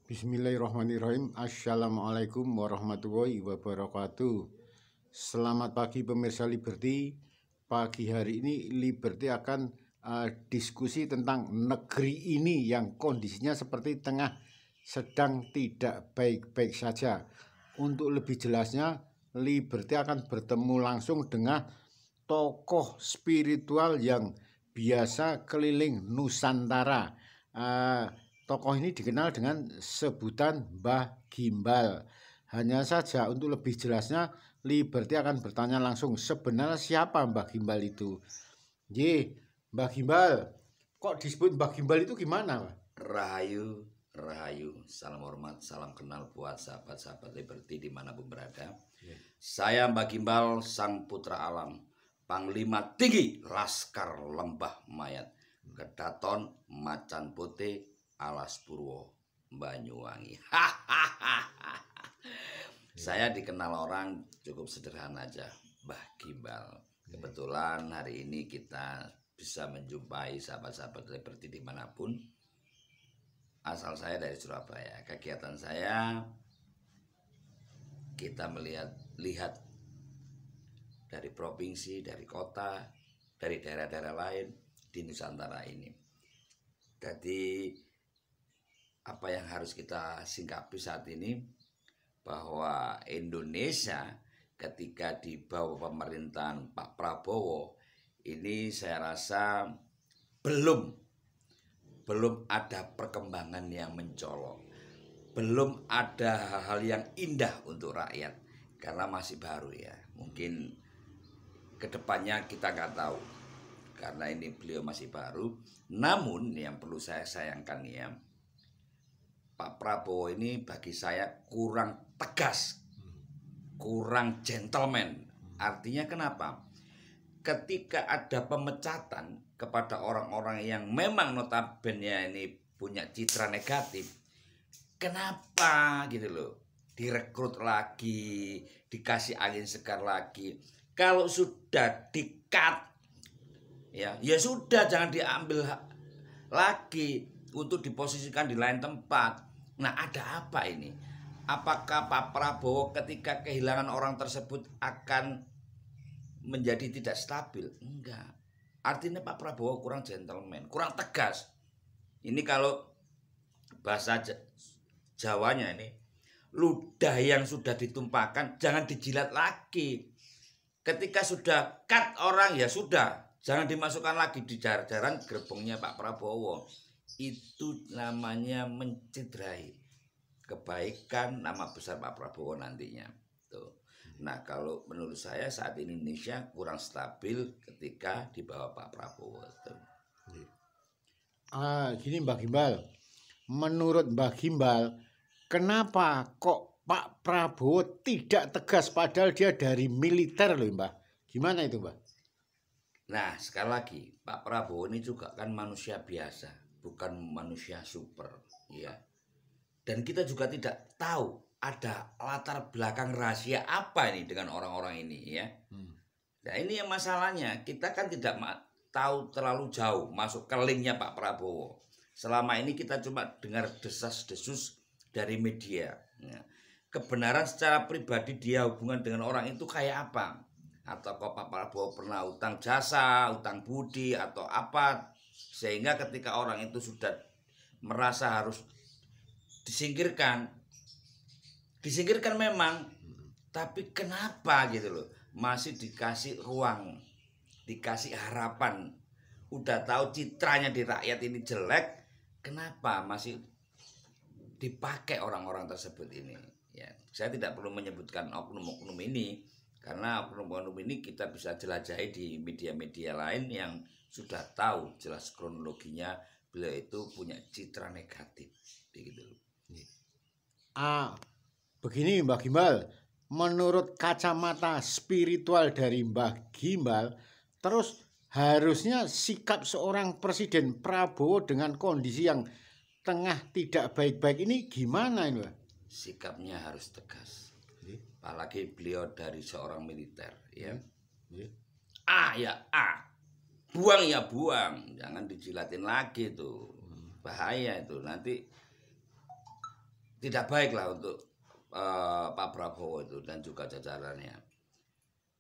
Bismillahirrahmanirrahim. Assalamualaikum warahmatullahi wabarakatuh. Selamat pagi pemirsa Liberty. Pagi hari ini Liberty akan diskusi tentang negeri ini yang kondisinya seperti sedang tidak baik-baik saja. Untuk lebih jelasnya, Liberty akan bertemu langsung dengan tokoh spiritual yang biasa keliling Nusantara. Tokoh ini dikenal dengan sebutan Mbah Gimbal. Hanya saja untuk lebih jelasnya, Liberty akan bertanya langsung, sebenarnya siapa Mbah Gimbal itu? Mbah Gimbal, kok disebut Mbah Gimbal itu gimana, Pak? Rahayu, Rahayu, salam hormat, salam kenal buat sahabat-sahabat Liberty dimanapun berada. Saya Mbah Gimbal, sang putra alam, Panglima Tinggi Laskar Lembah Mayat, Kedaton Macan Putih, Alas Purwo, Banyuwangi. Saya dikenal orang cukup sederhana aja, Mbah Gimbal. Kebetulan hari ini kita bisa menjumpai sahabat-sahabat Liberty dimanapun. Asal saya dari Surabaya. Kegiatan saya kita lihat dari provinsi, dari kota, dari daerah-daerah lain di Nusantara ini. Jadi apa yang harus kita singkapi saat ini, bahwa Indonesia ketika di bawah pemerintahan Pak Prabowo ini saya rasa belum ada perkembangan yang mencolok, belum ada hal-hal yang indah untuk rakyat karena masih baru ya. Mungkin kedepannya kita nggak tahu karena ini beliau masih baru. Namun yang perlu saya sayangkan ya, Pak Prabowo ini bagi saya kurang tegas, kurang gentleman. Artinya kenapa? Ketika ada pemecatan kepada orang-orang yang memang notabene ini punya citra negatif, kenapa gitu loh direkrut lagi, dikasih angin segar lagi? Kalau sudah di-cut ya sudah, jangan diambil lagi untuk diposisikan di lain tempat. Nah, ada apa ini? Apakah Pak Prabowo ketika kehilangan orang tersebut akan menjadi tidak stabil? Enggak. Artinya Pak Prabowo kurang gentleman, kurang tegas. Ini kalau bahasa Jawanya ini, ludah yang sudah ditumpahkan jangan dijilat lagi. Ketika sudah cut orang ya sudah, jangan dimasukkan lagi di jajaran gerbongnya Pak Prabowo. Itu namanya mencederai kebaikan nama besar Pak Prabowo nantinya. Tuh. Nah, kalau menurut saya saat ini Indonesia kurang stabil ketika di bawah Pak Prabowo. Gini Mbah Gimbal, menurut Mbah Gimbal, kenapa kok Pak Prabowo tidak tegas padahal dia dari militer loh Mbah? Gimana itu Mbah? Nah, sekali lagi Pak Prabowo ini juga kan manusia biasa, bukan manusia super, ya. Dan kita juga tidak tahu ada latar belakang rahasia apa ini dengan orang-orang ini, ya. Nah, ini yang masalahnya, kita kan tidak tahu terlalu jauh masuk ke linknya Pak Prabowo. Selama ini kita cuma dengar desas-desus dari media. Ya. Kebenaran secara pribadi dia hubungan dengan orang itu kayak apa? Atau kok Pak Prabowo pernah utang jasa, utang budi atau apa, sehingga ketika orang itu sudah merasa harus disingkirkan memang, tapi kenapa gitu loh masih dikasih ruang, dikasih harapan, udah tahu citranya di rakyat ini jelek, kenapa masih dipakai orang-orang tersebut ini ya. Saya tidak perlu menyebutkan oknum-oknum ini, karena oknum-oknum ini kita bisa jelajahi di media-media lain yang sudah tahu jelas kronologinya beliau itu punya citra negatif begitu. Begini Mbah Gimbal, menurut kacamata spiritual dari Mbah Gimbal, terus harusnya sikap seorang Presiden Prabowo dengan kondisi yang tengah tidak baik-baik ini gimana ini Mbah? Sikapnya harus tegas. Apalagi beliau dari seorang militer ya. Buang ya buang, jangan dijilatin lagi tuh. Bahaya itu, nanti tidak baik lah untuk Pak Prabowo itu dan juga jajarannya.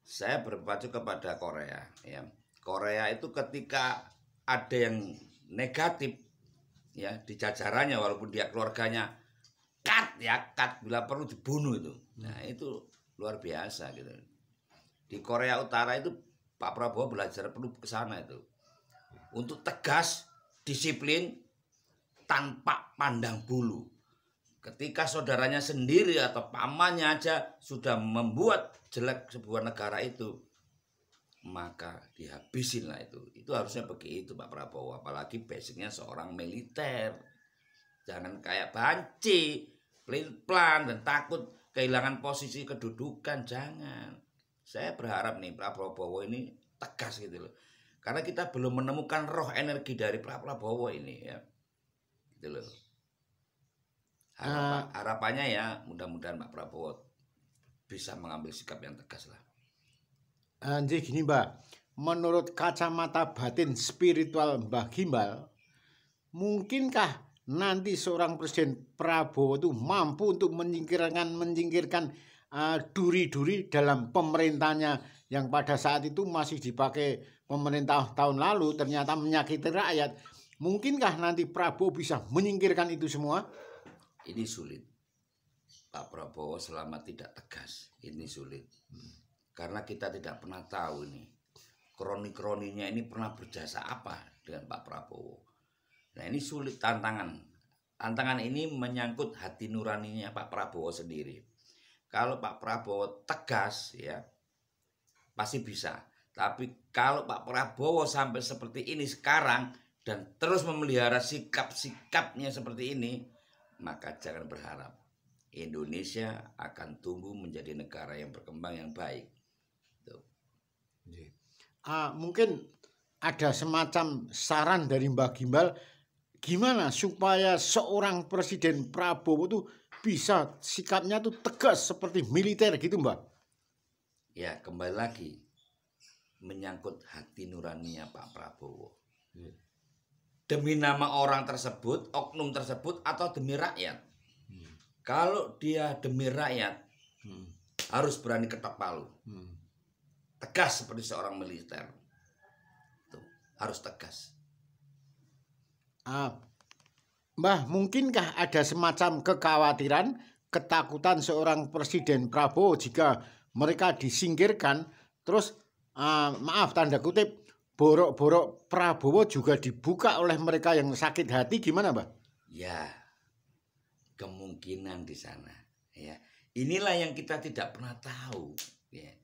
Saya berpacu kepada Korea ya. Korea itu ketika ada yang negatif ya di jajarannya, walaupun dia keluarganya cut bila perlu dibunuh itu. Nah, itu luar biasa gitu. Di Korea Utara itu Pak Prabowo belajar perlu ke sana itu. Untuk tegas, disiplin tanpa pandang bulu. Ketika saudaranya sendiri atau pamannya aja sudah membuat jelek sebuah negara itu, maka dihabisin lah itu. Itu harusnya begitu Pak Prabowo. Apalagi basicnya seorang militer. Jangan kayak banci, pelin-pelan dan takut kehilangan posisi kedudukan. Jangan. Saya berharap nih Pak Prabowo ini tegas gitu loh. Karena kita belum menemukan roh energi dari Pak Prabowo ini ya. Gitu loh. Harapannya ya mudah-mudahan Pak Prabowo bisa mengambil sikap yang tegas lah. Jadi gini Mbak, menurut kacamata batin spiritual Mbah Gimbal, mungkinkah nanti seorang Presiden Prabowo itu mampu untuk menyingkirkan duri-duri dalam pemerintahnya yang pada saat itu masih dipakai pemerintah tahun lalu ternyata menyakiti rakyat. Mungkinkah nanti Prabowo bisa menyingkirkan itu semua? Ini sulit. Pak Prabowo selama tidak tegas, ini sulit. Karena kita tidak pernah tahu ini kroni-kroninya ini pernah berjasa apa dengan Pak Prabowo. Nah, ini sulit tantangan. Tantangan ini menyangkut hati nuraninya Pak Prabowo sendiri. Kalau Pak Prabowo tegas ya pasti bisa. Tapi kalau Pak Prabowo sampai seperti ini sekarang dan terus memelihara sikap-sikapnya seperti ini, maka jangan berharap Indonesia akan tumbuh menjadi negara yang berkembang yang baik. Tuh. Mungkin ada semacam saran dari Mbak Gimbal, gimana supaya seorang Presiden Prabowo itu bisa sikapnya tuh tegas seperti militer gitu Mbak? Ya kembali lagi menyangkut hati nuraninya Pak Prabowo. Demi nama orang tersebut, oknum tersebut, atau demi rakyat. Kalau dia demi rakyat, harus berani ketok palu. Tegas seperti seorang militer. Tuh, harus tegas. Mbah, mungkinkah ada semacam kekhawatiran, ketakutan seorang Presiden Prabowo jika mereka disingkirkan, terus maaf tanda kutip, borok-borok Prabowo juga dibuka oleh mereka yang sakit hati, gimana Mbak? Ya, kemungkinan di sana. Ya, inilah yang kita tidak pernah tahu. Ya.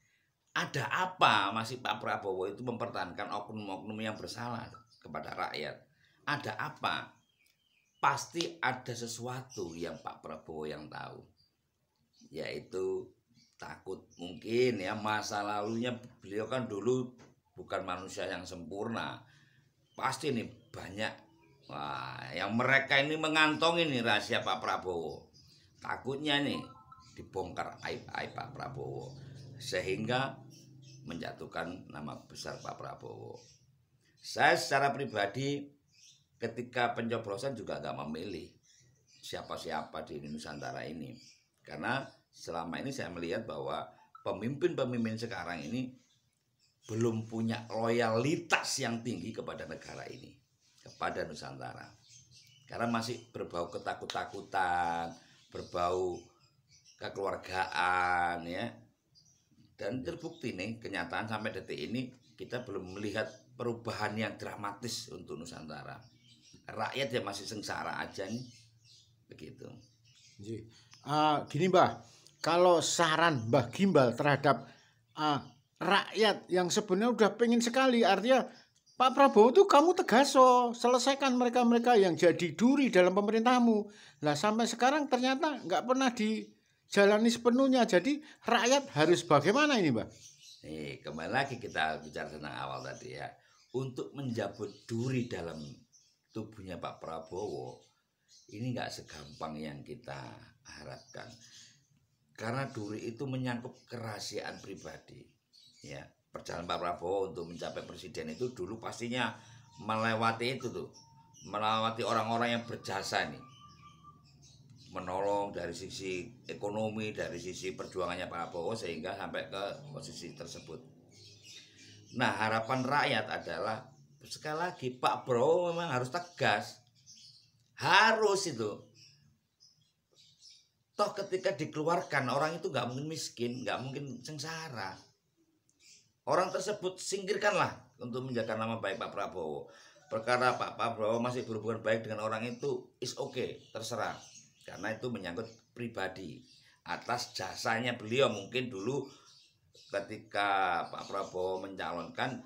Ada apa masih Pak Prabowo itu mempertahankan oknum-oknum yang bersalah kepada rakyat? Ada apa? Pasti ada sesuatu yang Pak Prabowo yang tahu. Yaitu takut mungkin ya masa lalunya beliau kan dulu bukan manusia yang sempurna. Pasti nih banyak yang mereka ini mengantongi nih rahasia Pak Prabowo. Takutnya nih dibongkar aib-aib Pak Prabowo sehingga menjatuhkan nama besar Pak Prabowo. Saya secara pribadi ketika pencoblosan juga gak memilih siapa-siapa di Nusantara ini. Karena selama ini saya melihat bahwa pemimpin-pemimpin sekarang ini belum punya loyalitas yang tinggi kepada negara ini, kepada Nusantara. Karena masih berbau ketakut-takutan, berbau kekeluargaan ya. Dan terbukti nih kenyataan sampai detik ini kita belum melihat perubahan yang dramatis untuk Nusantara. Rakyat ya masih sengsara aja nih. Begitu. Gini Mbah, kalau saran Mbah Gimbal terhadap rakyat yang sebenarnya udah pengen sekali, artinya Pak Prabowo tuh kamu tegas selesaikan mereka-mereka yang jadi duri dalam pemerintahmu. Lah sampai sekarang ternyata nggak pernah dijalani sepenuhnya. Jadi rakyat harus bagaimana ini Mbak? Nih kembali lagi kita bicara tentang awal tadi ya. Untuk menjabut duri dalam tubuhnya Pak Prabowo ini nggak segampang yang kita harapkan. Karena duri itu menyangkut kerahasiaan pribadi. Ya, perjalanan Pak Prabowo untuk mencapai presiden itu dulu pastinya melewati itu tuh, melewati orang-orang yang berjasa nih, menolong dari sisi ekonomi, dari sisi perjuangannya Pak Prabowo sehingga sampai ke posisi tersebut. Nah, harapan rakyat adalah sekali lagi Pak Prabowo memang harus tegas, harus itu. Toh ketika dikeluarkan orang itu nggak mungkin miskin, nggak mungkin sengsara. Orang tersebut singkirkanlah untuk menjaga nama baik Pak Prabowo. Perkara Pak Prabowo masih berhubungan baik dengan orang itu is okay, terserah. Karena itu menyangkut pribadi. Atas jasanya beliau mungkin dulu ketika Pak Prabowo mencalonkan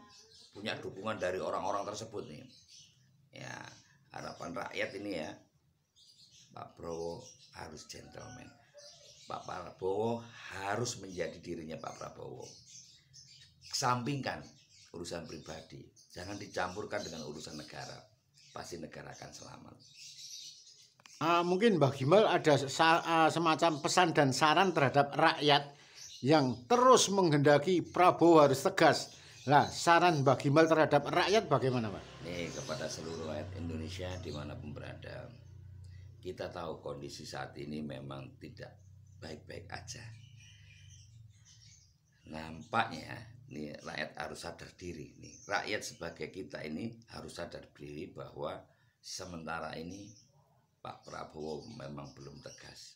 punya dukungan dari orang-orang tersebut nih. Ya, harapan rakyat ini ya. Pak Prabowo harus gentleman. Pak Prabowo harus menjadi dirinya Pak Prabowo. Kesampingkan urusan pribadi, jangan dicampurkan dengan urusan negara. Pasti negara akan selamat. Mungkin Mbak Gimbal ada semacam pesan dan saran terhadap rakyat yang terus menghendaki Prabowo harus tegas. Nah, saran Mbak Gimbal terhadap rakyat bagaimana, Pak? Nih, kepada seluruh rakyat Indonesia dimanapun berada, kita tahu kondisi saat ini memang tidak baik-baik aja. Nampaknya nih rakyat harus sadar diri nih. Rakyat sebagai kita ini harus sadar diri bahwa sementara ini Pak Prabowo memang belum tegas.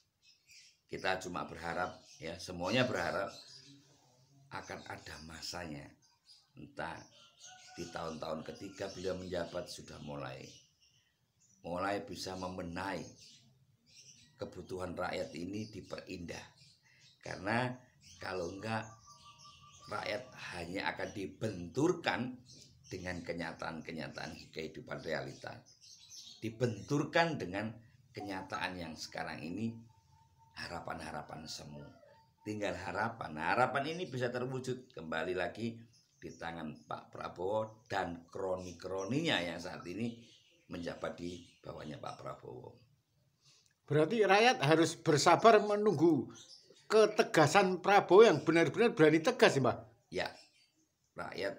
Kita cuma berharap ya, semuanya berharap akan ada masanya. Entah di tahun-tahun ketiga beliau menjabat sudah mulai bisa membenahi kebutuhan rakyat ini diperindah. Karena kalau enggak rakyat hanya akan dibenturkan dengan kenyataan-kenyataan kehidupan realita. Dibenturkan dengan kenyataan yang sekarang ini harapan-harapan semu. Tinggal harapan. Nah, harapan ini bisa terwujud kembali lagi di tangan Pak Prabowo dan kroni-kroninya yang saat ini menjabat di bawahnya Pak Prabowo. Berarti rakyat harus bersabar menunggu ketegasan Prabowo yang benar-benar berani tegas, Mbak? Ya, rakyat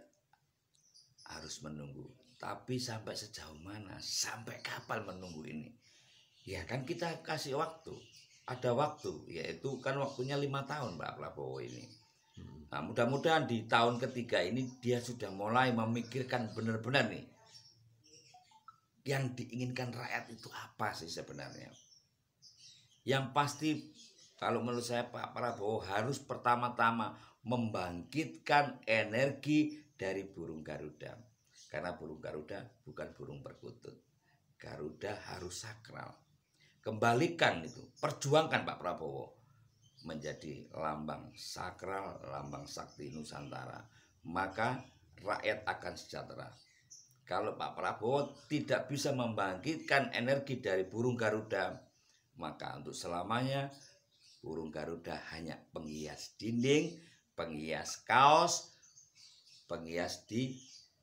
harus menunggu. Tapi sampai sejauh mana? Sampai kapan menunggu ini? Ya kan kita kasih waktu. Ada waktu, yaitu kan waktunya 5 tahun Pak Prabowo ini. Nah, mudah-mudahan di tahun ketiga ini dia sudah mulai memikirkan benar-benar nih. Yang diinginkan rakyat itu apa sih sebenarnya? Yang pasti kalau menurut saya Pak Prabowo harus pertama-tama membangkitkan energi dari burung Garuda. Karena burung Garuda bukan burung perkutut. Garuda harus sakral. Kembalikan itu, perjuangkan Pak Prabowo menjadi lambang sakral, lambang sakti Nusantara. Maka rakyat akan sejahtera. Kalau Pak Prabowo tidak bisa membangkitkan energi dari burung Garuda, maka untuk selamanya burung Garuda hanya penghias dinding, penghias kaos, penghias di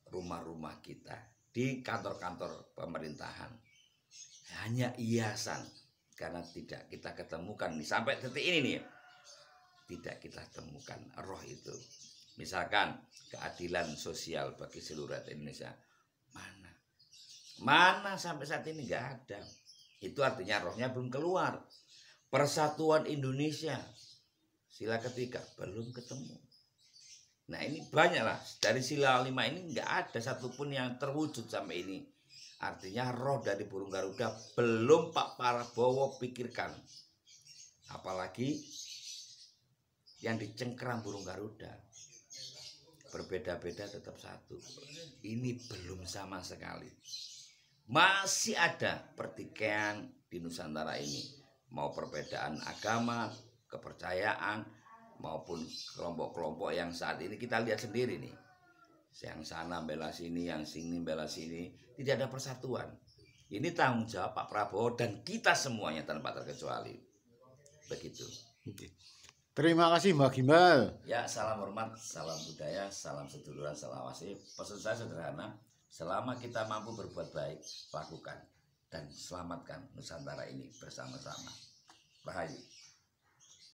rumah-rumah kita, di kantor-kantor pemerintahan. Hanya hiasan, karena tidak kita ketemukan nih, sampai detik ini nih, tidak kita temukan roh itu. Misalkan keadilan sosial bagi seluruh rakyat Indonesia, mana sampai saat ini nggak ada. Itu artinya rohnya belum keluar. Persatuan Indonesia sila ketiga belum ketemu. Nah ini banyak lah, dari sila 5 ini nggak ada satupun yang terwujud sampai ini. Artinya roh dari burung Garuda belum Pak Prabowo pikirkan. Apalagi yang dicengkeram burung Garuda, berbeda-beda tetap satu. Ini belum sama sekali. Masih ada pertikaian di Nusantara ini. Mau perbedaan agama, kepercayaan, maupun kelompok-kelompok yang saat ini kita lihat sendiri nih. Yang sana bela sini, yang sini bela sini. Tidak ada persatuan. Ini tanggung jawab Pak Prabowo dan kita semuanya tanpa terkecuali. Begitu. Terima kasih Mbak Gimbal. Ya, salam hormat, salam budaya, salam seduluran, salam wasih. Pesan saya sederhana, selama kita mampu berbuat baik, lakukan dan selamatkan Nusantara ini bersama-sama. Rahayu.